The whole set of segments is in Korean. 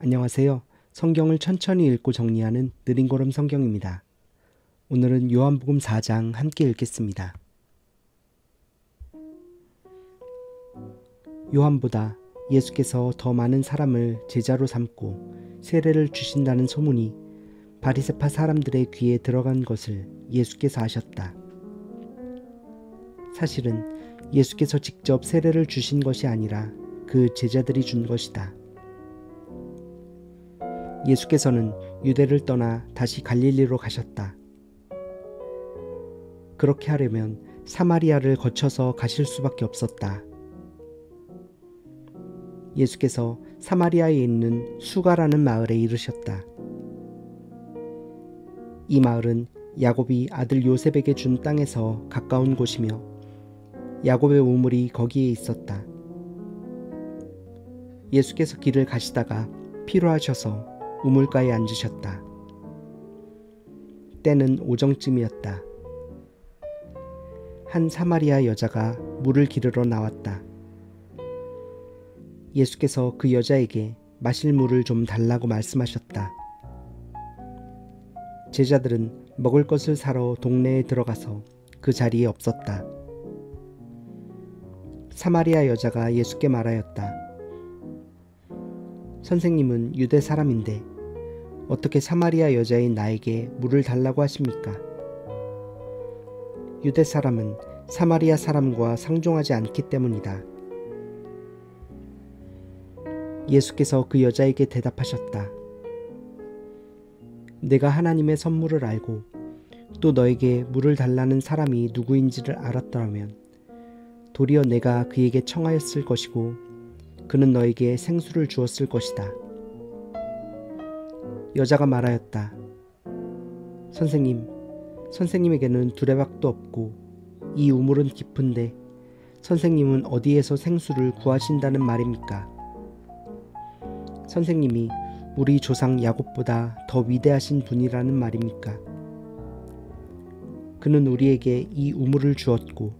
안녕하세요. 성경을 천천히 읽고 정리하는 느린걸음 성경입니다. 오늘은 요한복음 4장 함께 읽겠습니다. 요한보다 예수께서 더 많은 사람을 제자로 삼고 세례를 주신다는 소문이 바리새파 사람들의 귀에 들어간 것을 예수께서 아셨다. 사실은 예수께서 직접 세례를 주신 것이 아니라 그 제자들이 준 것이다. 예수께서는 유대를 떠나 다시 갈릴리로 가셨다. 그렇게 하려면 사마리아를 거쳐서 가실 수밖에 없었다. 예수께서 사마리아에 있는 수가라는 마을에 이르셨다. 이 마을은 야곱이 아들 요셉에게 준 땅에서 가까운 곳이며 야곱의 우물이 거기에 있었다. 예수께서 길을 가시다가 피로하셔서 우물가에 앉으셨다. 때는 오정쯤이었다. 한 사마리아 여자가 물을 기르러 나왔다. 예수께서 그 여자에게 마실 물을 좀 달라고 말씀하셨다. 제자들은 먹을 것을 사러 동네에 들어가서 그 자리에 없었다. 사마리아 여자가 예수께 말하였다. 선생님은 유대 사람인데 어떻게 사마리아 여자인 나에게 물을 달라고 하십니까? 유대 사람은 사마리아 사람과 상종하지 않기 때문이다. 예수께서 그 여자에게 대답하셨다. 내가 하나님의 선물을 알고 또 너에게 물을 달라는 사람이 누구인지를 알았더라면 도리어 내가 그에게 청하였을 것이고 그는 너에게 생수를 주었을 것이다. 여자가 말하였다. 선생님에게는 두레박도 없고 이 우물은 깊은데 선생님은 어디에서 생수를 구하신다는 말입니까? 선생님이 우리 조상 야곱보다 더 위대하신 분이라는 말입니까? 그는 우리에게 이 우물을 주었고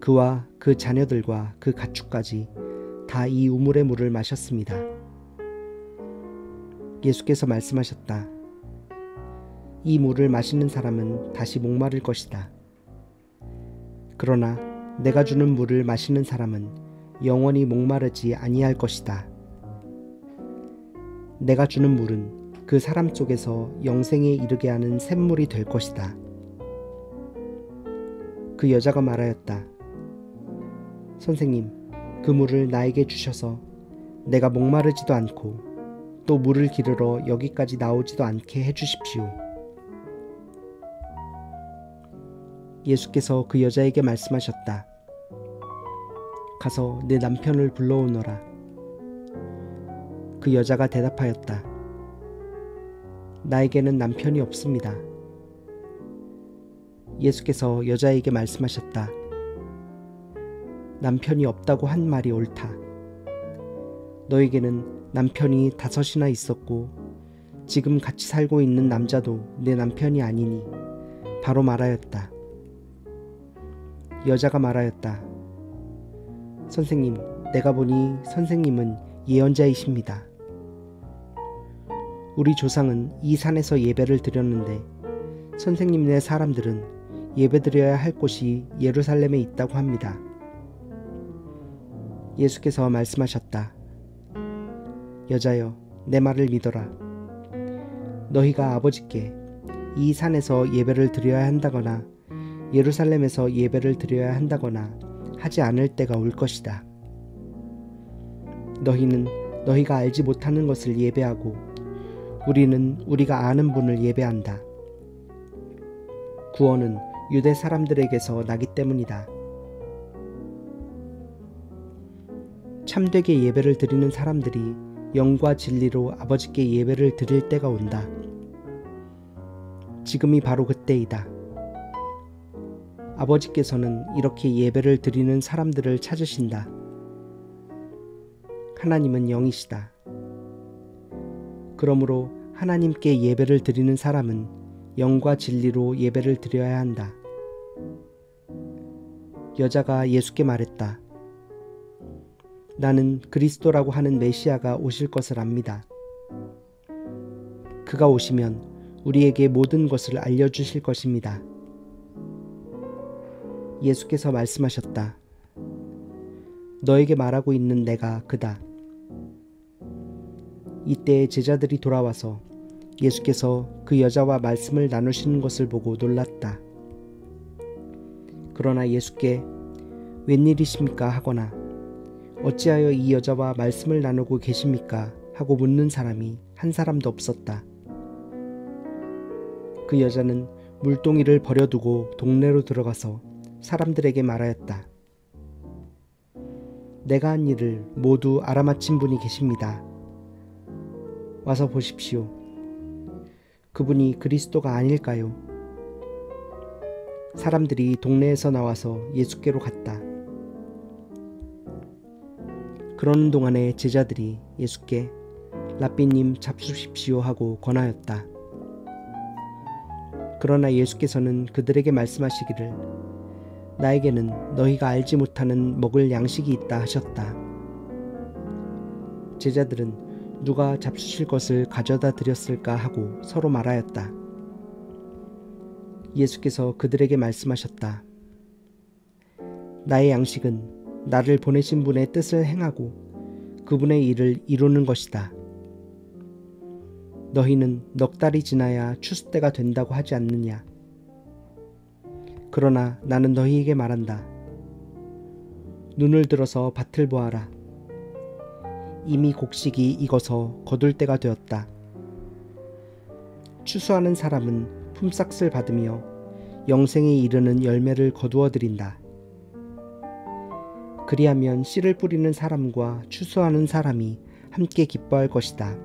그와 그 자녀들과 그 가축까지 다 이 우물의 물을 마셨습니다. 예수께서 말씀하셨다. 이 물을 마시는 사람은 다시 목마를 것이다. 그러나 내가 주는 물을 마시는 사람은 영원히 목마르지 아니할 것이다. 내가 주는 물은 그 사람 속에서 영생에 이르게 하는 샘물이 될 것이다. 그 여자가 말하였다. 선생님, 그 물을 나에게 주셔서 내가 목마르지도 않고 또 물을 기르러 여기까지 나오지도 않게 해주십시오. 예수께서 그 여자에게 말씀하셨다. 가서 내 남편을 불러오너라. 그 여자가 대답하였다. 나에게는 남편이 없습니다. 예수께서 여자에게 말씀하셨다. 남편이 없다고 한 말이 옳다. 너에게는 남편이 5이나 있었고 지금 같이 살고 있는 남자도 내 남편이 아니니 바로 말하였다. 여자가 말하였다. 선생님, 내가 보니 선생님은 예언자이십니다. 우리 조상은 이 산에서 예배를 드렸는데 선생님네 사람들은 예배드려야 할 곳이 예루살렘에 있다고 합니다. 예수께서 말씀하셨다. 여자여, 내 말을 믿어라. 너희가 아버지께 이 산에서 예배를 드려야 한다거나 예루살렘에서 예배를 드려야 한다거나 하지 않을 때가 올 것이다. 너희는 너희가 알지 못하는 것을 예배하고 우리는 우리가 아는 분을 예배한다. 구원은 유대 사람들에게서 나기 때문이다. 참되게 예배를 드리는 사람들이 영과 진리로 아버지께 예배를 드릴 때가 온다. 지금이 바로 그때이다. 아버지께서는 이렇게 예배를 드리는 사람들을 찾으신다. 하나님은 영이시다. 그러므로 하나님께 예배를 드리는 사람은 영과 진리로 예배를 드려야 한다. 여자가 예수께 말했다. 나는 그리스도라고 하는 메시아가 오실 것을 압니다. 그가 오시면 우리에게 모든 것을 알려주실 것입니다. 예수께서 말씀하셨다. 너에게 말하고 있는 내가 그다. 이때 제자들이 돌아와서 예수께서 그 여자와 말씀을 나누시는 것을 보고 놀랐다. 그러나 예수께 웬일이십니까 하거나 어찌하여 이 여자와 말씀을 나누고 계십니까 하고 묻는 사람이 한 사람도 없었다. 그 여자는 물동이를 버려두고 동네로 들어가서 사람들에게 말하였다. 내가 한 일을 모두 알아맞힌 분이 계십니다. 와서 보십시오. 그분이 그리스도가 아닐까요? 사람들이 동네에서 나와서 예수께로 갔다. 그러는 동안에 제자들이 예수께 랍비님 잡수십시오 하고 권하였다. 그러나 예수께서는 그들에게 말씀하시기를 나에게는 너희가 알지 못하는 먹을 양식이 있다 하셨다. 제자들은 누가 잡수실 것을 가져다 드렸을까 하고 서로 말하였다. 예수께서 그들에게 말씀하셨다. 나의 양식은 나를 보내신 분의 뜻을 행하고 그분의 일을 이루는 것이다. 너희는 넉 달이 지나야 추수 때가 된다고 하지 않느냐? 그러나 나는 너희에게 말한다. 눈을 들어서 밭을 보아라. 이미 곡식이 익어서 거둘 때가 되었다. 추수하는 사람은 품삯을 받으며 영생에 이르는 열매를 거두어 드린다. 그리하면 씨를 뿌리는 사람과 추수하는 사람이 함께 기뻐할 것이다.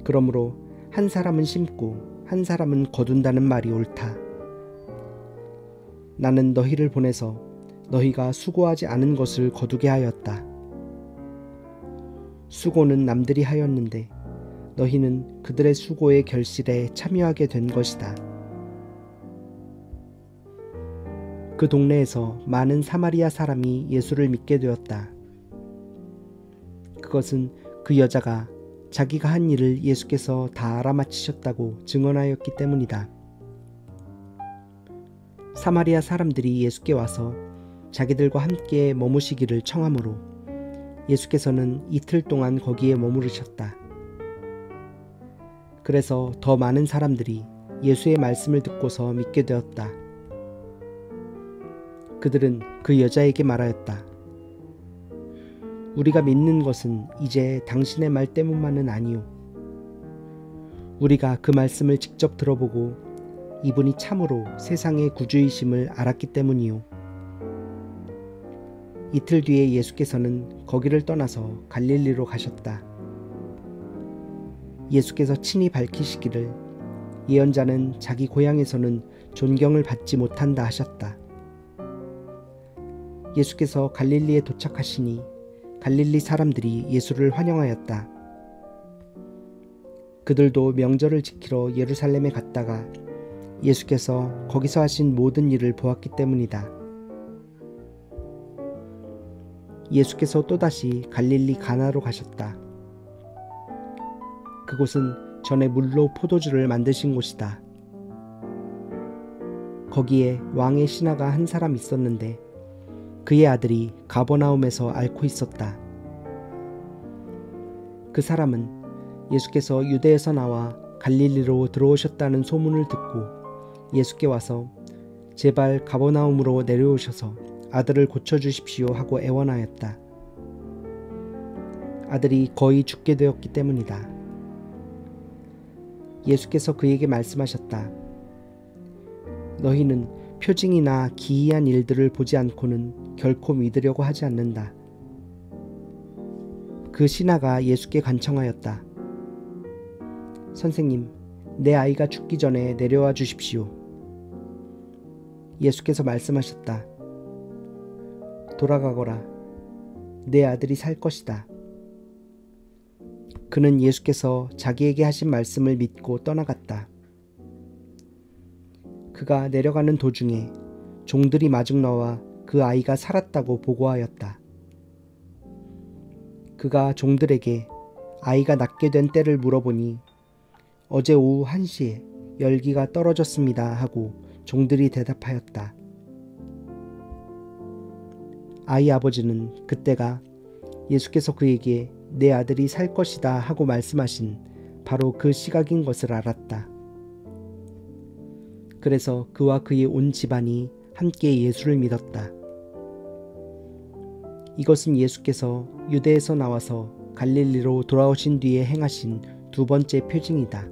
그러므로 한 사람은 심고 한 사람은 거둔다는 말이 옳다. 나는 너희를 보내서 너희가 수고하지 않은 것을 거두게 하였다. 수고는 남들이 하였는데 너희는 그들의 수고의 결실에 참여하게 된 것이다. 그 동네에서 많은 사마리아 사람이 예수를 믿게 되었다. 그것은 그 여자가 자기가 한 일을 예수께서 다 알아맞히셨다고 증언하였기 때문이다. 사마리아 사람들이 예수께 와서 자기들과 함께 머무시기를 청하므로 예수께서는 이틀 동안 거기에 머무르셨다. 그래서 더 많은 사람들이 예수의 말씀을 듣고서 믿게 되었다. 그들은 그 여자에게 말하였다. 우리가 믿는 것은 이제 당신의 말 때문만은 아니오. 우리가 그 말씀을 직접 들어보고 이분이 참으로 세상의 구주이심을 알았기 때문이오. 이틀 뒤에 예수께서는 거기를 떠나서 갈릴리로 가셨다. 예수께서 친히 밝히시기를 예언자는 자기 고향에서는 존경을 받지 못한다 하셨다. 예수께서 갈릴리에 도착하시니 갈릴리 사람들이 예수를 환영하였다. 그들도 명절을 지키러 예루살렘에 갔다가 예수께서 거기서 하신 모든 일을 보았기 때문이다. 예수께서 또다시 갈릴리 가나로 가셨다. 그곳은 전에 물로 포도주를 만드신 곳이다. 거기에 왕의 신하가 한 사람 있었는데 그의 아들이 가버나움에서 앓고 있었다. 그 사람은 예수께서 유대에서 나와 갈릴리로 들어오셨다는 소문을 듣고 예수께 와서 제발 가버나움으로 내려오셔서 아들을 고쳐주십시오 하고 애원하였다. 아들이 거의 죽게 되었기 때문이다. 예수께서 그에게 말씀하셨다. 너희는 표징이나 기이한 일들을 보지 않고는 결코 믿으려고 하지 않는다. 그 신하가 예수께 간청하였다. 선생님, 내 아이가 죽기 전에 내려와 주십시오. 예수께서 말씀하셨다. 돌아가거라. 내 아들이 살 것이다. 그는 예수께서 자기에게 하신 말씀을 믿고 떠나갔다. 그가 내려가는 도중에 종들이 마중 나와 그 아이가 살았다고 보고하였다. 그가 종들에게 아이가 낫게 된 때를 물어보니 어제 오후 1시에 열기가 떨어졌습니다 하고 종들이 대답하였다. 아이 아버지는 그때가 예수께서 그에게 내 아들이 살 것이다 하고 말씀하신 바로 그 시각인 것을 알았다. 그래서 그와 그의 온 집안이 함께 예수를 믿었다. 이것은 예수께서 유대에서 나와서 갈릴리로 돌아오신 뒤에 행하신 두 번째 표징이다.